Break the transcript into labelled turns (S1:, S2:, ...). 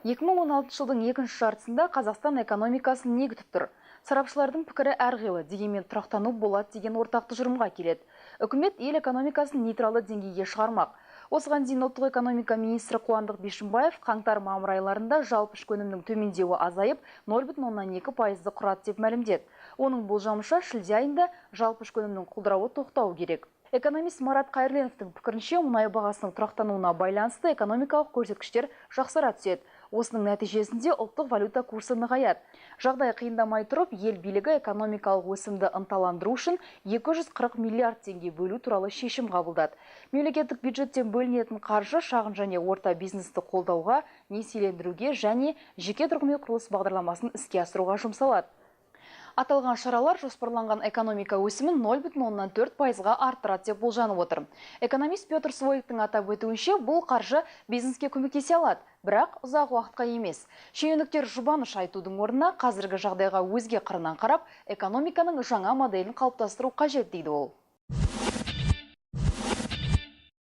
S1: 2016 жылдың екінші жартысында Қазақстан экономикасын не күтіп тұр? Сарапшылардың пікірі әрқилы, дегенмен тұрақтану болады деген ортақ тұжырымға келеді. Үкімет ел экономикасын нейтралды деңгейге шығармақ. Осыған дейін ұлттық экономика министрі Қуандық Бишімбаев қаңтар-мамыр айларында жалпы ішкі өнімнің төмендеуі азайып 0,2%-ды құрады деп мәлімдеді. Оның болжамынша шілде айында жалпы ішкі өнімнің құлдырауы тоқтауы керек. Экономист Марат Қайырленовтың пікірінше, мұнай бағасының тұрақтануына байланысты экономикалық көрсеткіштер жақсара түседі. Осының нәтижесінде ұлттық валюта курсы нығаяды. Жағдай қиындамай тұрып, ел билігі экономикалық өсімді ынталандыру үшін 240 миллиард теңге бөлу туралы шешім қабылдады. Мемлекеттік бюджеттен бөлінетін қаржы шағын және орта бизнесті қолдауға, несиелендіруге және жеке тұрғын үй құрылыс бағдарламасын іске асыруға жұмсалады. Аталған шаралар жоспарланған экономика өсімін 0,4%-ға арттырады деп болжанып отыр. Экономист Петр Своевтың атап өтуінше, бұл қаржы бизнеске көмектесе алады, бірақ ұзақ уақытқа емес. Шенеуніктер жұбаныш айтудың орнына қазіргі жағдайға өзге қырынан қарап, экономиканың жаңа моделін қалыптастыру қажет дейді ол.